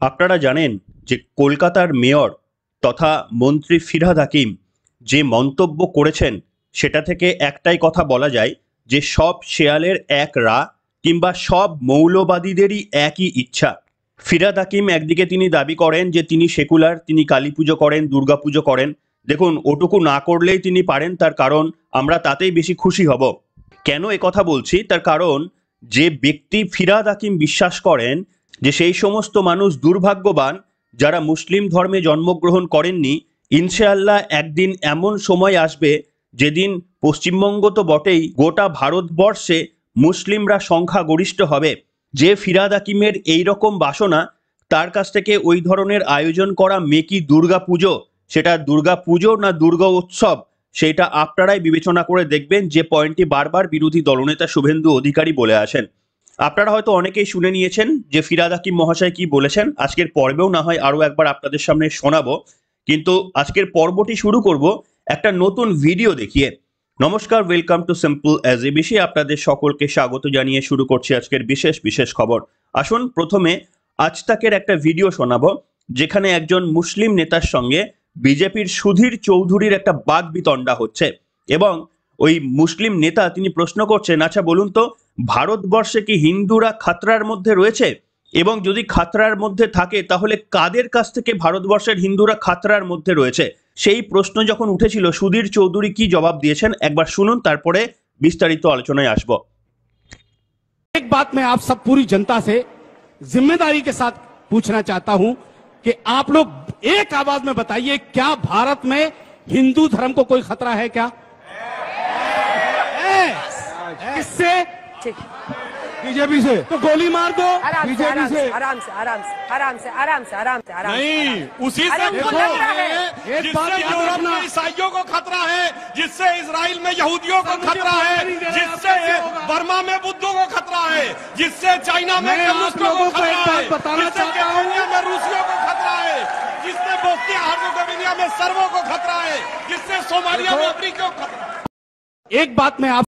আপনারা জানেন যে কলকাতার মেয়র তথা মন্ত্রী ফিরহাদ হাকিম যে মন্তব্য করেছেন সেটা থেকে একটাই কথা বলা যায় যে সব শেয়ালের এক রা কিংবা সব মৌলবাদীদেরই একই ইচ্ছা। ফিরহাদ হাকিম একদিকে তিনি দাবি করেন যে তিনি সেকুলার, তিনি কালী পুজো করেন, দুর্গা পুজো করেন। দেখুন, ওটুকু না করলেই তিনি পারেন, তার কারণ আমরা তাতেই বেশি খুশি হব। কেন কথা বলছি? তার কারণ যে ব্যক্তি ফিরহাদ হাকিম বিশ্বাস করেন যে সেই সমস্ত মানুষ দুর্ভাগ্যবান যারা মুসলিম ধর্মে জন্মগ্রহণ করেননি। ইনশাআল্লাহ একদিন এমন সময় আসবে যেদিন পশ্চিমবঙ্গ তো বটেই, গোটা ভারতবর্ষে মুসলিমরা সংখ্যাগরিষ্ঠ হবে। যে ফিরহাদ হাকিমের এইরকম বাসনা, তার কাছ থেকে ওই ধরনের আয়োজন করা মেকি দুর্গা পুজো, সেটা দুর্গা পুজো না দুর্গা উৎসব, সেটা আপনারাই বিবেচনা করে দেখবেন। যে পয়েন্টটি বারবার বিরোধী দলনেতা শুভেন্দু অধিকারী বলে আসেন, আপনারা হয়তো অনেকেই শুনে নিয়েছেন যে ফিরহাদ হাকিম মহাশয় কি বলেছেন। আজকের পর্বেও না হয় আরো একবার আপনাদের সামনে শোনাবো, কিন্তু আজকের পর্বটি শুরু করব একটা নতুন ভিডিও দেখিয়ে। নমস্কার, welcome to simple as ABC. আপনাদের সকলকে স্বাগত জানিয়ে শুরু করছি আজকের বিশেষ খবর। আসুন প্রথমে আজ তাকের একটা ভিডিও শোনাবো, যেখানে একজন মুসলিম নেতার সঙ্গে বিজেপির সুধীর চৌধুরীর একটা বাগবিতণ্ডা হচ্ছে এবং ওই মুসলিম নেতা তিনি প্রশ্ন করছেন, আচ্ছা বলুন তো, ভারতবর্ষে কি হিন্দুরা খাতরার মধ্যে রয়েছে? এবং যদি খাতরার মধ্যে থাকে তাহলে কাদের কাছ থেকে ভারতবর্ষের হিন্দুরা খাতরার মধ্যে রয়েছে? সেই প্রশ্ন যখন উঠেছিল, সুধীর চৌধুরী কি জবাব দিয়েছেন একবার শুনুন, তারপরে বিস্তারিত আলোচনায় আসব। एक बात मैं आप सब पूरी जनता से जिम्मेदारी के साथ पूछना चाहता हूं कि आप लोग एक आवाज में बताइए, क्या भारत में हिंदू धर्म को कोई खतरा है? क्या किससे? बीजेपी से। तो गोली मार दो बीजेपी से। आराम से आराम से आराम से आराम से आराम से आराम नहीं, उसी से उनको लग रहा है जिससे यूरोप में ईसाइयों को खतरा है, जिससे इजराइल में यहूदियों को खतरा है, जिससे बर्मा में बुद्धों को खतरा है, जिससे चाइना में कम्युनिस्टों को खतरा है, जिससे केन्या में रूसियों को खतरा है, जिससे बोस्निया हर्जेगोविना में सर्बों को खतरा है, जिससे सोमालिया में अफ्रीकियों को खतरा है। एक बात मैं आप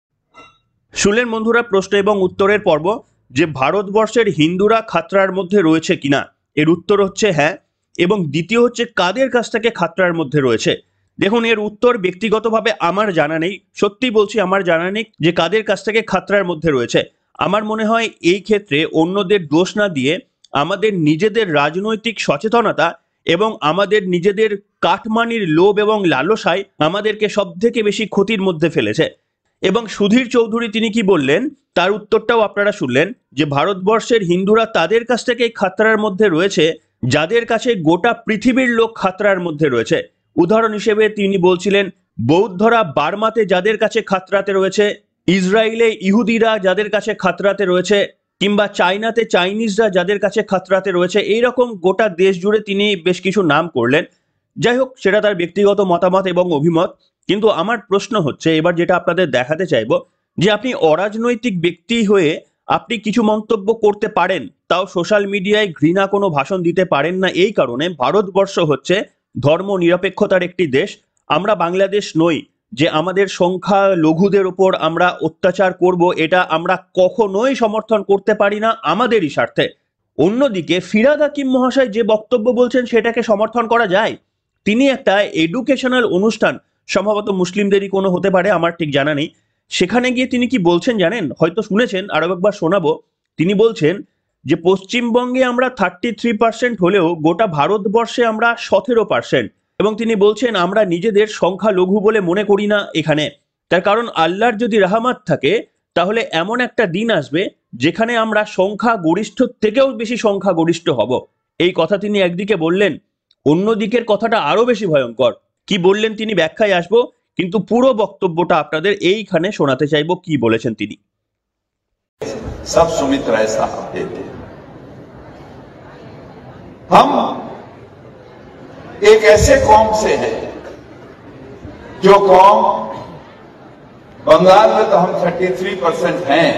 শুনলেন বন্ধুরা প্রশ্ন এবং উত্তরের পর্ব, যে ভারতবর্ষের হিন্দুরা খাতরার মধ্যে রয়েছে কিনা। এর উত্তর হচ্ছে হ্যাঁ, এবং দ্বিতীয় হচ্ছে কাদের কাছ থেকে খাতরার মধ্যে রয়েছে। দেখুন, এর উত্তর ব্যক্তিগতভাবে আমার জানা নেই, সত্যি বলছি আমার জানা নেই যে কাদের কাছ থেকে খাতরার মধ্যে রয়েছে। আমার মনে হয় এই ক্ষেত্রে অন্যদের দোষ না দিয়ে আমাদের নিজেদের রাজনৈতিক সচেতনতা এবং আমাদের নিজেদের কাটমানির লোভ এবং লালসায় আমাদেরকে সব থেকে বেশি ক্ষতির মধ্যে ফেলেছে। এবং সুধীর চৌধুরী তিনি কি বললেন তার উত্তরটাও আপনারা শুনলেন, যে ভারতবর্ষের হিন্দুরা তাদের কাছ থেকে খাতরার মধ্যে রয়েছে যাদের কাছে গোটা পৃথিবীর লোক খাতরার মধ্যে রয়েছে। উদাহরণ হিসেবে তিনি বলছিলেন বৌদ্ধরা বার্মাতে যাদের কাছে খাতরাতে রয়েছে, ইসরায়েলে ইহুদিরা যাদের কাছে খাতরাতে রয়েছে, কিংবা চায়নাতে চাইনিজরা যাদের কাছে খাতরাতে রয়েছে। এইরকম গোটা দেশ জুড়ে তিনি বেশ কিছু নাম করলেন। যাই হোক, সেটা তার ব্যক্তিগত মতামত এবং অভিমত। কিন্তু আমার প্রশ্ন হচ্ছে, এবার যেটা আপনাদের দেখাতে চাইবো, যে আপনি অরাজনৈতিক ব্যক্তি হয়ে আপনি কিছু মন্তব্য করতে পারেন, তাও সোশ্যাল মিডিয়ায় ঘৃণা কোনো ভাষণ দিতে পারেন না। এই কারণে ভারতবর্ষ হচ্ছে ধর্ম নিরপেক্ষতার একটি দেশ। আমরা বাংলাদেশ নই যে আমাদের সংখ্যা লঘুদের উপর আমরা অত্যাচার করব, এটা আমরা কখনোই সমর্থন করতে পারি না আমাদেরই স্বার্থে। অন্যদিকে ফিরহাদ হাকিম মহাশয় যে বক্তব্য বলছেন সেটাকে সমর্থন করা যায়। তিনি একটা এডুকেশনাল অনুষ্ঠান, সম্ভবত মুসলিমদেরই কোনো হতে পারে, আমার ঠিক জানা নেই, সেখানে গিয়ে তিনি কি বলছেন জানেন? হয়তো শুনেছেন, আরো একবার শোনাবো। তিনি বলছেন যে পশ্চিমবঙ্গে আমরা 33% হলেও গোটা ভারতবর্ষে আমরা 17%, এবং তিনি বলছেন আমরা নিজেদের সংখ্যালঘু বলে মনে করি না এখানে। তার কারণ আল্লাহর যদি রাহমাত থাকে তাহলে এমন একটা দিন আসবে যেখানে আমরা সংখ্যাগরিষ্ঠ থেকেও বেশি সংখ্যাগরিষ্ঠ হব। এই কথা তিনি একদিকে বললেন, অন্যদিকের কথাটা আরো বেশি ভয়ঙ্কর। কি বললেন তিনি ব্যাখ্যায় আসবো, কিন্তু পুরো বক্তব্যটা আপনাদের এইখানে শোনাতে চাইবো কি বলেছেন তিনি। सब सुमित राय साहब देते। हम एक ऐसे कौम से हैं जो कौम, बंगाल में तो हम 33% हैं,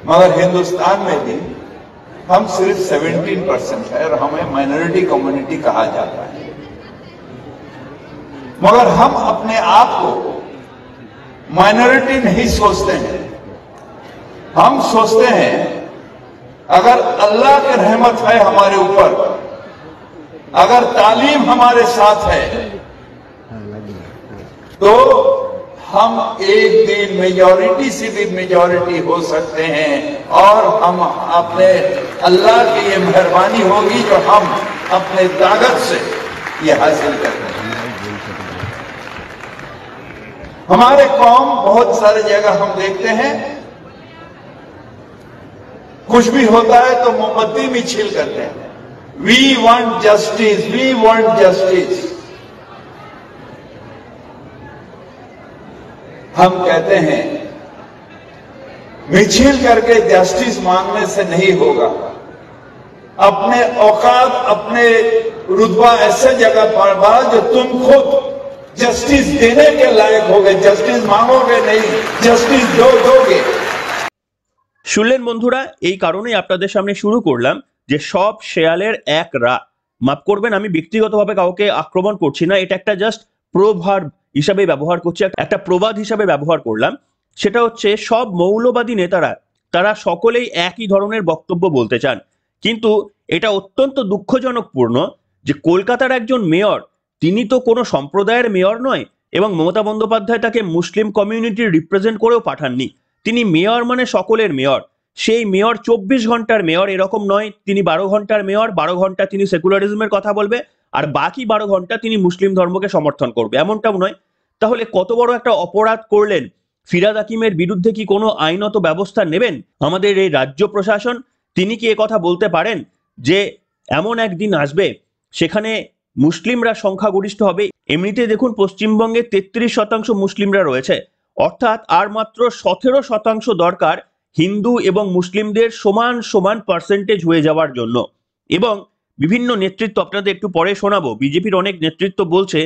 मगर हिंदुस्तान में भी हम सिर्फ 17% है और हमें माइनॉरिटी कम्युनिटी कहा जाता है। मगर हम अपने आप को माइनॉरिटी नहीं सोचते हैं, हम सोचते हैं अगर अल्लाह की रहमत है हमारे ऊपर अगर तालीम हमारे साथ है तो हम एक दिन मेजॉरिटी से भी मेजॉरिटी हो सकते हैं और हम अपने अल्लाह की ये मेहरबानी होगी जो हम अपने ताकत से ये हासिल करते हैं। हमारे कौम बहुत सारे जगह हम देखते हैं कुछ भी होता है तो मोमबत्ती में छील करते हैं। We want justice, we want justice. हम कहते हैं मिছিল करके जस्टिस मांगने से नहीं होगा। अपने औकात, अपने रुतबा ऐसे जगह पर बढ़ा जो तुम खुद जस्टिस देने के लायक होगे। जस्टिस मांगोगे नहीं, जस्टिस दोगे। শুনলেন বন্ধুরা, এই কারণেই আপনাদের সামনে শুরু করলাম যে সব শেয়ালের এক রা। মাফ করবেন, আমি ব্যক্তিগতভাবে কাউকে আক্রমণ করছি না, এটা একটা জাস্ট প্রভার্ব হিসাবে ব্যবহার করছি, একটা প্রবাদ হিসাবে ব্যবহার করলাম। সেটা হচ্ছে সব মৌলবাদী নেতারা তারা সকলেই একই ধরনের বক্তব্য বলতে চান, কিন্তু এটা অত্যন্ত দুঃখজনকপূর্ণ যে কলকাতার একজন মেয়র, তিনি তো কোনো সম্প্রদায়ের মেয়র নয় এবং মমতা বন্দ্যোপাধ্যায় তাকে মুসলিম কমিউনিটির রিপ্রেজেন্ট করেও পাঠাননি। তিনি মেয়র মানে সকলের মেয়র। সেই মেয়র 24 ঘন্টার মেয়র এরকম নয়, তিনি 12 ঘন্টার মেয়র। 12 ঘন্টা তিনি সেকুলারিজমের কথা বলবে আর বাকি 12 ঘন্টা তিনি মুসলিম ধর্মকে সমর্থন করবে, এমনটাও নয়। তাহলে কত বড় একটা অপরাধ করলেন। ফিরহাদ হাকিমের বিরুদ্ধে কি কোনো আইনত ব্যবস্থা নেবেন আমাদের এই রাজ্য প্রশাসন? তিনি কি কথা বলতে পারেন যে এমন একদিন আসবে সেখানে মুসলিমরা সংখ্যাগরিষ্ঠ হবে? এমনিতে দেখুন পশ্চিমবঙ্গে 33% মুসলিমরা রয়েছে, অর্থাৎ আর মাত্র 17% দরকার হিন্দু এবং মুসলিমদের সমান সমান পার্সেন্টেজ হয়ে যাওয়ার জন্য। এবং বিভিন্ন নেতৃত্ব আপনাদের একটু পরে শোনাবো, বিজেপির অনেক নেতৃত্ব বলছে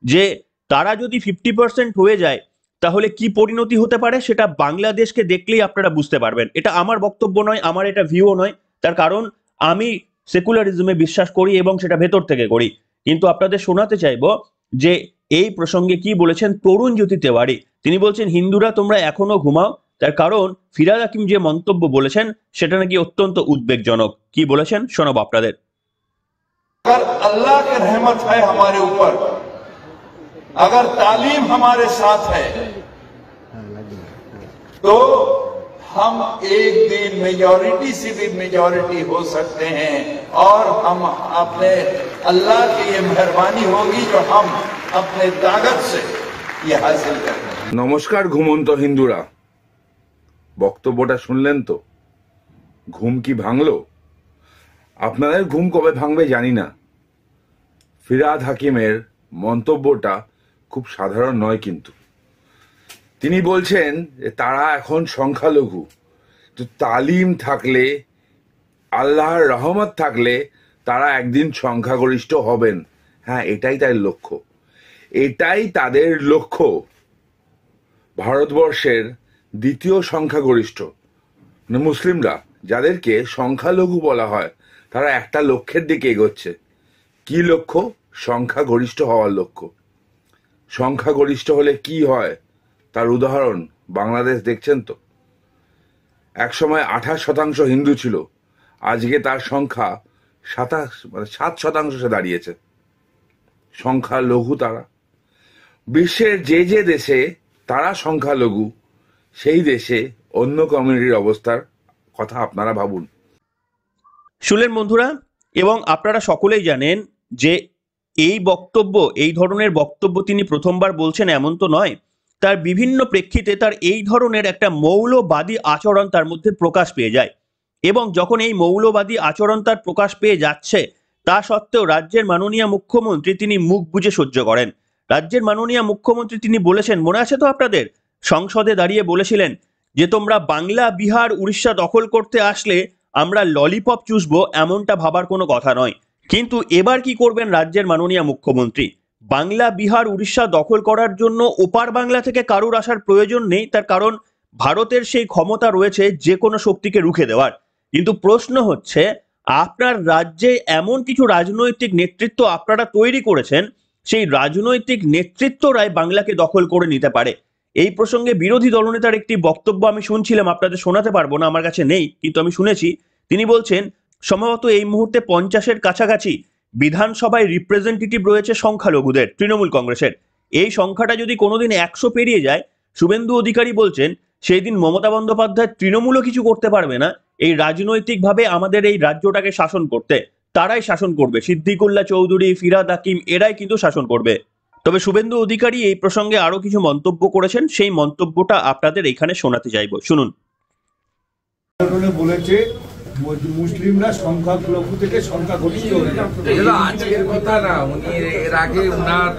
যে তারা যদি 50% হয়ে যায় তাহলে কি পরিণতি হতে পারে সেটা বাংলাদেশকে দেখলেই আপনারা বুঝতে পারবেন। এটা আমার বক্তব্য নয়, আমার এটা ভিউও নয়, তার কারণ আমি সেকুলারিজমে বিশ্বাস করি এবং সেটা ভেতর থেকে করি। কিন্তু আপনাদের শোনাতে চাইবো যে এই প্রসঙ্গে কি বলেছেন তরুণ জ্যোতি তেওয়ারি। তিনি বলছেন হিন্দুরা তোমরা এখনো ঘুমাও, তার কারণ ফিরহাদ হাকিম যে মন্তব্য বলেছেন সেটা নাকি অত্যন্ত উদ্বেগজনক। কি বলেছেন শোনাবো আপনাদের। अगर अल्लाह की रहमत है हमारे ऊपर, अगर तालीम हमारे साथ है तो हम एक दिन मेजॉरिटी से भी मेजॉरिटी हो सकते हैं और हम अपने अल्लाह की ये मेहरबानी होगी जो हम अपने ताकत से ये हासिल करते हैं। নমস্কার ঘুমন্ত হিন্দুরা, বক্তব্যটা শুনলেন তো? ঘুম কি ভাঙলো? আপনাদের ঘুম কবে ভাঙবে জানি না। ফিরহাদ হাকিমের মন্তব্যটা খুব সাধারণ নয়, কিন্তু তিনি বলছেন যে তারা এখন সংখ্যালঘু, তো তালিম থাকলে, আল্লাহর রহমত থাকলে তারা একদিন সংখ্যাগরিষ্ঠ হবেন। হ্যাঁ, এটাই তাদের লক্ষ্য, এটাই তাদের লক্ষ্য। ভারতবর্ষের দ্বিতীয় সংখ্যাগরিষ্ঠ মুসলিমরা, যাদেরকে সংখ্যালঘু বলা হয়, তারা একটা লক্ষ্যের দিকে এগোচ্ছে। কি লক্ষ্য? সংখ্যাগরিষ্ঠ হওয়ার লক্ষ্য। সংখ্যাগরিষ্ঠ হলে কি হয় তার উদাহরণ বাংলাদেশ দেখছেন তো। একসময় 28% হিন্দু ছিল, আজকে তার সংখ্যা 7% দাঁড়িয়েছে। সংখ্যালঘু তারা। বিশ্বের যে দেশে তারা সংখ্যালঘু, সেই দেশে অন্য কমিউনিটির অবস্থার কথা আপনারা ভাবুন। শুনলেন বন্ধুরা, এবং আপনারা সকলেই জানেন যে এই বক্তব্য, এই ধরনের বক্তব্য তিনি প্রথমবার বলছেন এমন তো নয়। তার বিভিন্ন প্রেক্ষিতে তার এই ধরনের একটা মৌলবাদী আচরণ তার মধ্যে প্রকাশ পেয়ে যায়, এবং যখন এই মৌলবাদী আচরণ তার প্রকাশ পেয়ে যাচ্ছে তা সত্ত্বেও রাজ্যের মাননীয় মুখ্যমন্ত্রী তিনি মুখ বুজে সহ্য করেন। রাজ্যের মাননীয় মুখ্যমন্ত্রী তিনি বলেছেন, মনে আছে তো আপনাদের, সংসদে দাঁড়িয়ে বলেছিলেন যে তোমরা বাংলা, বিহার, উড়িষ্যা দখল করতে আসলে আমরা ললিপপ চুষবো, এমনটা ভাবার কোনো কথা নয়। কিন্তু এবার কি করবেন রাজ্যের মাননীয় মুখ্যমন্ত্রী? বাংলা, বিহার, উড়িষ্যা দখল করার জন্য ওপার বাংলা থেকে কারুর আসার প্রয়োজন নেই, তার কারণ ভারতের সেই ক্ষমতা রয়েছে যে কোনো শক্তিকে রুখে দেওয়ার। কিন্তু প্রশ্ন হচ্ছে, আপনার রাজ্যে এমন কিছু রাজনৈতিক নেতৃত্ব আপনারা তৈরি করেছেন, সেই রাজনৈতিক নেতৃত্বরাই বাংলাকে দখল করে নিতে পারে। এই প্রসঙ্গে বিরোধী দলনেতার একটি বক্তব্য আমি শুনছিলাম, আপনাদের শোনাতে পারবো না, আমার কাছে নেই, কিন্তু আমি শুনেছি। তিনি বলছেন সম্ভবত এই মুহূর্তে 50-এর কাছাকাছি বিধানসভায় রিপ্রেজেন্টেটিভ রয়েছে সংখ্যালঘুদের তৃণমূল কংগ্রেসের। এই সংখ্যাটা যদি কোনোদিন 100 পেরিয়ে যায়, শুভেন্দু অধিকারী বলছেন সেই দিন মমতা বন্দ্যোপাধ্যায় তৃণমূলও কিছু করতে পারবে না এই রাজনৈতিকভাবে আমাদের এই রাজ্যটাকে শাসন করতে। তারাই শাসন করবে, সিদ্দিকুল্লাহ চৌধুরী, ফিরহাদ হাকিম, এরাই কিন্তু শাসন করবে। তবে শুভেন্দু অধিকারী এই প্রসঙ্গে আরো কিছু মন্তব্য করেছেন, সেই মন্তব্যটা আপনাদের এখানে শোনাতে চাইবো, শুনুন। বলেছে মুসলিমরা সংখ্যালঘু থেকে সংখ্যাগরিষ্ঠ হয়ে যাবে। এটা আজকের কথা না, উনি এর আগে উনার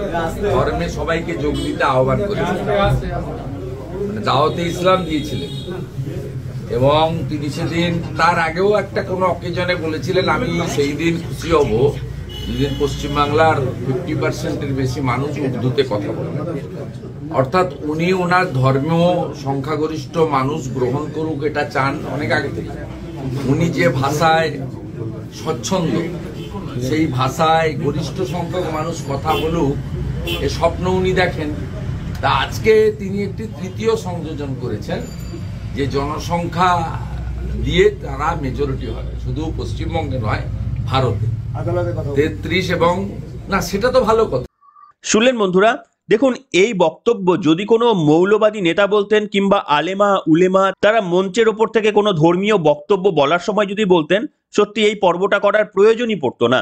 ধর্মে সবাইকে যোগ দিতে আহ্বান করেছিলেন, দাওয়াতে ইসলাম দিয়েছিলেন, এবং তিনি সেদিন তার আগেও একটা কোনো অকেজনে বলেছিলেন আমি সেই দিন খুশি হব যেদিন পশ্চিমবাংলার 50%-এর বেশি মানুষ উর্দুতে কথা বলবেন। অর্থাৎ উনি ওনার ধর্মীয় সংখ্যাগরিষ্ঠ মানুষ গ্রহণ করুক এটা চান অনেক আগে থেকে। উনি যে ভাষায় স্বচ্ছন্দ, সেই ভাষায় গরিষ্ঠ সংখ্যক মানুষ কথা বলুক এ স্বপ্ন উনি দেখেন। তা আজকে তিনি একটি তৃতীয় সংযোজন করেছেন যে জনসংখ্যা দিয়ে তারা মেজরিটি হবে, শুধু পশ্চিমবঙ্গে নয় ভারতে 33 এবং না, সেটা তো ভালো কথা। শুনলেন বন্ধুরা, দেখুন এই বক্তব্য যদি কোনো মৌলবাদী নেতা বলতেন কিংবা আলেমা উলেমা তারা মঞ্চের ওপর থেকে কোনো ধর্মীয় বক্তব্য বলার সময় যদি বলতেন, সত্যি এই পর্বটা করার প্রয়োজনই পড়তো না।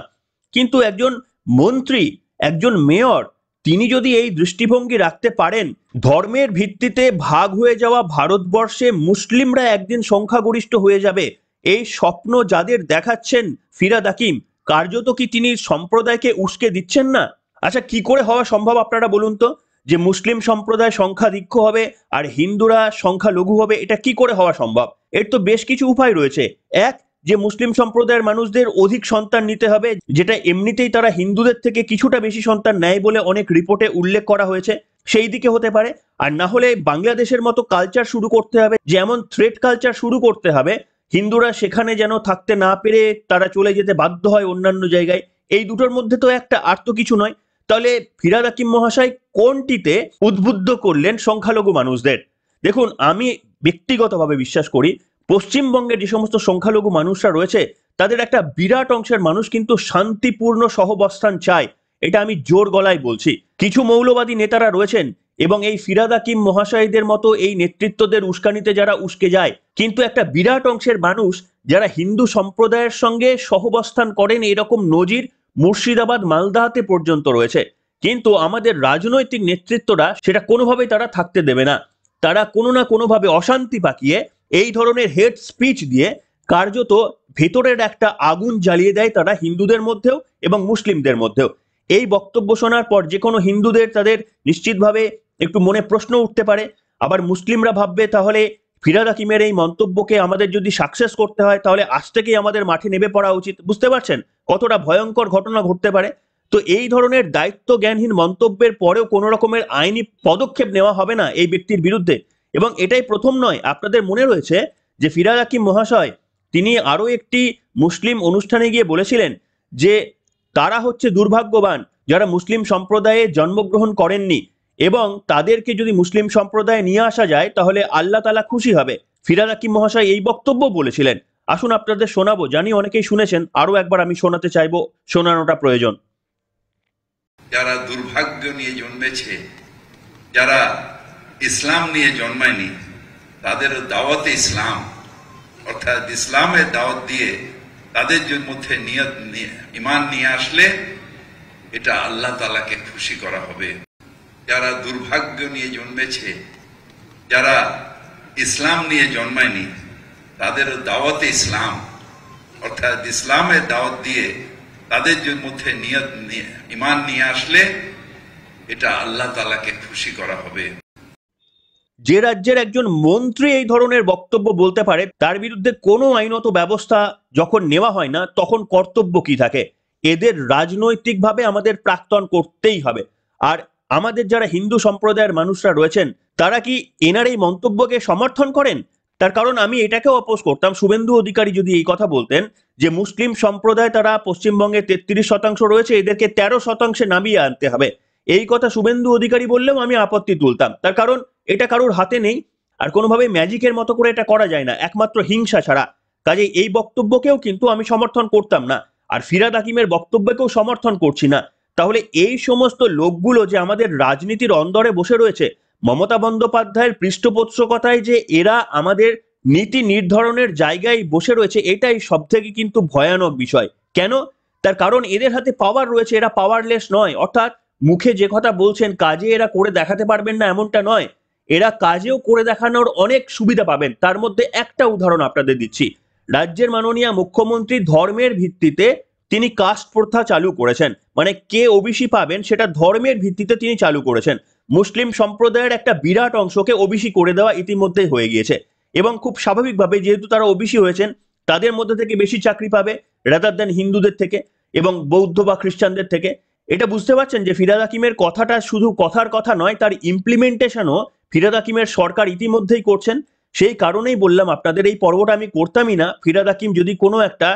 কিন্তু একজন মন্ত্রী, একজন মেয়র, তিনি যদি এই দৃষ্টিভঙ্গি রাখতে পারেন ধর্মের ভিত্তিতে ভাগ হয়ে যাওয়া ভারতবর্ষে মুসলিমরা একদিন সংখ্যাগরিষ্ঠ হয়ে যাবে, এই স্বপ্ন যাদের দেখাচ্ছেন ফিরহাদ হাকিম, কার্যত কি তিনি সম্প্রদায়কে উস্কে দিচ্ছেন না? আচ্ছা, কি করে হওয়া সম্ভব আপনারা বলুন তো, যে মুসলিম সম্প্রদায় সংখ্যাধিক্য হবে আর হিন্দুরা সংখ্যালঘু হবে? এটা কি করে হওয়া সম্ভব? এর তো বেশ কিছু উপায় রয়েছে। এক, যে মুসলিম সম্প্রদায়ের মানুষদের অধিক সন্তান নিতে হবে, যেটা এমনিতেই তারা হিন্দুদের থেকে কিছুটা বেশি সন্তান নেয় বলে অনেক রিপোর্টে উল্লেখ করা হয়েছে, সেই দিকে হতে পারে। আর না হলে বাংলাদেশের মতো কালচার শুরু করতে হবে, যেমন থ্রেড কালচার শুরু করতে হবে, হিন্দুরা সেখানে যেন থাকতে না পেরে তারা চলে যেতে বাধ্য হয় অন্যান্য জায়গায়। এই দুটোর মধ্যে তো একটা, আর তো কিছু নয়। তাহলে ফিরহাদ হাকিম মহাশয় কোনটিতে উদ্বুদ্ধ করলেন সংখ্যালঘু মানুষদের? দেখুন, আমি ব্যক্তিগতভাবে বিশ্বাস করি পশ্চিমবঙ্গের যে সমস্ত সংখ্যালঘু মানুষরা রয়েছে তাদের একটা বিরাট অংশের মানুষ কিন্তু শান্তিপূর্ণ সহাবস্থান চায়, এটা আমি জোর গলায় বলছি। কিছু মৌলবাদী নেতারা রয়েছেন এবং এই ফিরহাদ হাকিম মহাশয়দের মতো এই নেতৃত্বদের উস্কানিতে যারা উস্কে যায়, কিন্তু একটা বিরাট অংশের মানুষ যারা হিন্দু সম্প্রদায়ের সঙ্গে সহাবস্থান করেন এরকম নজির মুর্শিদাবাদ মালদাতে পর্যন্ত রয়েছে। কিন্তু আমাদের রাজনৈতিক নেতৃত্বরা সেটা কোনোভাবেই তারা থাকতে দেবে না। তারা কোনো না কোনোভাবে অশান্তি পাকিয়ে এই ধরনের হেড স্পিচ দিয়ে কার্যত ভেতরের একটা আগুন জ্বালিয়ে দেয় তারা হিন্দুদের মধ্যেও এবং মুসলিমদের মধ্যেও। এই বক্তব্য শোনার পর যে কোনো হিন্দুদের তাদের নিশ্চিতভাবে একটু মনে প্রশ্ন উঠতে পারে। আবার মুসলিমরা ভাববে তাহলে ফিরহাদ হাকিমের এই মন্তব্যকে আমাদের যদি সাকসেস করতে হয় তাহলে আজ থেকেই আমাদের মাঠে নেমে পড়া উচিত। বুঝতে পারছেন কতটা ভয়ঙ্কর ঘটনা ঘটতে পারে? তো এই ধরনের দায়িত্ব জ্ঞানহীন মন্তব্যের পরেও কোনো রকমের আইনি পদক্ষেপ নেওয়া হবে না এই ব্যক্তির বিরুদ্ধে। এবং এটাই প্রথম নয়, আপনাদের মনে রয়েছে যে ফিরহাদ হাকিম মহাশয় তিনি আরো একটি মুসলিম অনুষ্ঠানে গিয়ে বলেছিলেন যে তারা হচ্ছে দুর্ভাগ্যবান যারা মুসলিম সম্প্রদায়ে জন্মগ্রহণ করেননি, এবং তাদেরকে যদি মুসলিম সম্প্রদায়ে নিয়ে আসা যায় তাহলে আল্লাহ তাআলা খুশি হবে। ফিরহাদ হাকিম মহাশয় এই বক্তব্য বলেছিলেন। আসুন আপনাদের শোনাবো, জানি অনেকেই শুনেছেন, আরো একবার আমি শোনাতে চাইবো, শোনানোটা প্রয়োজন। যারা দুর্ভাগ্য নিয়ে জন্মেছে, যারা ইসলাম নিয়ে জন্মায়নি, তাদের দাওয়াতে ইসলাম অর্থাৎ ইসলামের দাওয়াত দিয়ে তাদের মধ্যে ঈমান নিয়ে আসলে এটা আল্লাহ তাআলাকে খুশি করা হবে। যারা দুর্ভাগ্য নিয়ে জন্মেছে, যারা ইসলাম নিয়ে জন্মায়নি, তাদের দাওয়াতে ইসলাম অর্থাৎ ইসলামের দাওয়াত দিয়ে তাদের মধ্যে ঈমান নিয়ে আসলে এটা আল্লাহ তাআলাকে খুশি করা হবে। যে রাজ্যের একজন মন্ত্রী এই ধরনের বক্তব্য বলতে পারে তার বিরুদ্ধে কোনো আইনত ব্যবস্থা যখন নেওয়া হয় না তখন কর্তব্য কি থাকে? এদের রাজনৈতিকভাবে আমাদের প্রাক্তন করতেই হবে। আর আমাদের যারা হিন্দু সম্প্রদায়ের মানুষরা রয়েছেন তারা কি এনার এই মন্তব্যকে সমর্থন করেন? তার কারণ আমি এটাকেও অপোজ করতাম, শুভেন্দু অধিকারী যদি এই কথা বলতেন যে মুসলিম সম্প্রদায় তারা পশ্চিমবঙ্গে 33% রয়েছে, এদেরকে 13% নামিয়ে আনতে হবে, এই কথা শুভেন্দু অধিকারী বললেও আমি আপত্তি তুলতাম। তার কারণ এটা কারোর হাতে নেই আর কোনোভাবে ম্যাজিকের মতো করে এটা করা যায় না একমাত্র হিংসা ছাড়া। কাজে এই বক্তব্যকেও কিন্তু আমি সমর্থন করতাম না। আর ফিরহাদ হাকিমের বক্তব্যকেও সমর্থন করছি না, তাহলে এই সমস্ত লোকগুলো যে আমাদের রাজনীতির অন্দরে বসে রয়েছে, মমতা বন্দ্যোপাধ্যায়ের পৃষ্ঠপোষকতায় যে এরা আমাদের নীতি নির্ধারণের জায়গায় বসে রয়েছে, এটাই সব থেকে কিন্তু ভয়ানক বিষয়। কেন? তার কারণ এদের হাতে পাওয়ার রয়েছে, এরা পাওয়ারলেস নয়। অর্থাৎ মুখে যে কথা বলছেন কাজে এরা করে দেখাতে পারবেন না এমনটা নয়, এরা কাজেও করে দেখানোর অনেক সুবিধা পাবেন। তার মধ্যে একটা উদাহরণ আপনাদের দিচ্ছি। রাজ্যের মাননীয় মুখ্যমন্ত্রী ধর্মের ভিত্তিতে তিনি কাস্ট প্রথা চালু করেছেন, মানে কে ওবিসি পাবেন সেটা ধর্মের ভিত্তিতে তিনি চালু করেছেন। মুসলিম সম্প্রদায়ের একটা বিরাট অংশকে ওবিসি করে দেওয়া ইতিমধ্যেই হয়ে গিয়েছে, এবং খুব স্বাভাবিকভাবে যেহেতু তারা ওবিসি হয়েছেন তাদের মধ্যে থেকে বেশি চাকরি পাবে রাদার দেন হিন্দুদের থেকে এবং বৌদ্ধ বা খ্রিস্টানদের থেকে। এটা বুঝতে পারছেন যে ফিরহাদ হাকিমের কথাটা শুধু কথার কথা নয়, তার ইমপ্লিমেন্টেশনও ফিরহাদ হাকিমের সরকার ইতিমধ্যেই করছেন। সেই কারণেই বললাম আপনাদের এই পর্বটা আমি করতামই না ফিরহাদ হাকিম যদি কোনো একটা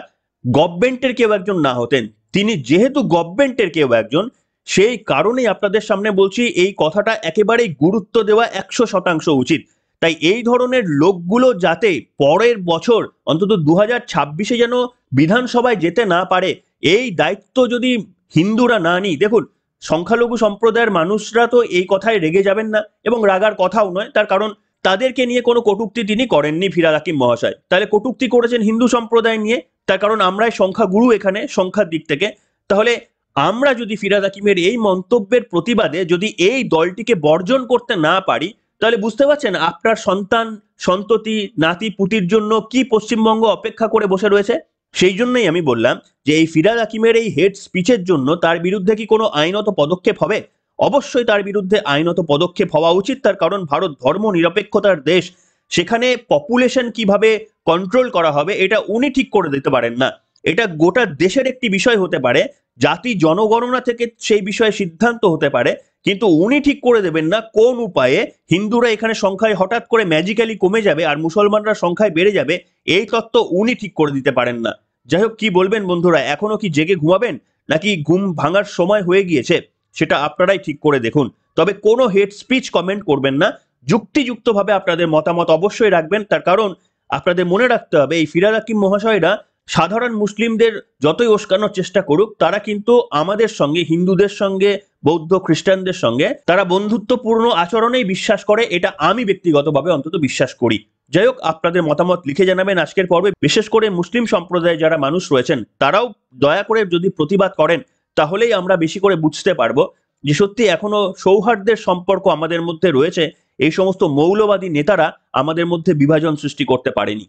গভর্নমেন্টের কেউ একজন না হতেন। তিনি যেহেতু গভর্নমেন্টের কেউ একজন, সেই কারণেই আপনাদের সামনে বলছি এই কথাটা একেবারেই গুরুত্ব দেওয়া 100% উচিত। তাই এই ধরনের লোকগুলো যাতে পরের বছর অন্তত 2026-এ যেন বিধানসভায় যেতে না পারে, এই দায়িত্ব যদি হিন্দুরা না নিই। দেখুন, সংখ্যালঘু সম্প্রদায়ের মানুষরা তো এই কথায় রেগে যাবেন না, এবং রাগার কথাও নয়, তার কারণ তাদেরকে নিয়ে কোনো কটূক্তি তিনি করেননি ফিরহাদ হাকিম মহাশয়। তাহলে কটূক্তি করেছেন হিন্দু সম্প্রদায় নিয়ে, তার কারণ আমরাই সংখ্যাগুরু এখানে সংখ্যার দিক থেকে। তাহলে আমরা যদি ফিরহাদ হাকিমের এই মন্তব্যের প্রতিবাদে যদি এই দলটিকে বর্জন করতে না পারি, তাহলে বুঝতে পারছেন আপনার সন্তান সন্ততি নাতি পুতির জন্য কি পশ্চিমবঙ্গ অপেক্ষা করে বসে রয়েছে। সেই জন্যই আমি বললাম যে এই ফিরহাদ হাকিমের এই হেড স্পিচের জন্য তার বিরুদ্ধে কি কোনো আইনত পদক্ষেপ হবে? অবশ্যই তার বিরুদ্ধে আইনত পদক্ষেপ হওয়া উচিত। তার কারণ ভারত ধর্ম নিরপেক্ষতার দেশ, সেখানে পপুলেশন কিভাবে কন্ট্রোল করা হবে এটা উনি ঠিক করে দিতে পারেন না। এটা গোটা দেশের একটি বিষয় হতে পারে, জাতি জনগণনা থেকে সেই বিষয়ে সিদ্ধান্ত হতে পারে, কিন্তু উনি ঠিক করে দেবেন না কোন উপায়ে হিন্দুরা এখানে সংখ্যায় হঠাৎ করে ম্যাজিক্যালি কমে যাবে আর মুসলমানরা সংখ্যায় বেড়ে যাবে, এই তত্ত্ব উনি ঠিক করে দিতে পারেন না। যাই হোক, কি বলবেন বন্ধুরা, এখনো কি জেগে ঘুমাবেন নাকি ঘুম ভাঙার সময় হয়ে গিয়েছে? সেটা আপনারাই ঠিক করে দেখুন। তবে কোনো হেড স্পিচ কমেন্ট করবেন না, যুক্তিযুক্তভাবে আপনাদের মতামত অবশ্যই রাখবেন। তার কারণ আপনাদের মনে রাখতে হবে এই ফিরহাদ হাকিম মহাশয়রা সাধারণ মুসলিমদের যতই উস্কানোর চেষ্টা করুক, তারা কিন্তু আমাদের সঙ্গে, হিন্দুদের সঙ্গে, বৌদ্ধ খ্রিস্টানদের সঙ্গে তারা বন্ধুত্বপূর্ণ আচরণেই বিশ্বাস করে, এটা আমি ব্যক্তিগতভাবে অন্তত বিশ্বাস করি। যাই হোক, আপনাদের মতামত লিখে জানাবেন আজকের পর্বে। বিশেষ করে মুসলিম সম্প্রদায়ে যারা মানুষ রয়েছেন তারাও দয়া করে যদি প্রতিবাদ করেন, তাহলেই আমরা বেশি করে বুঝতে পারবো যে সত্যি এখনো সৌহার্দ্যের সম্পর্ক আমাদের মধ্যে রয়েছে। এই সমস্ত মৌলবাদী নেতারা আমাদের মধ্যে বিভাজন সৃষ্টি করতে পারেনি।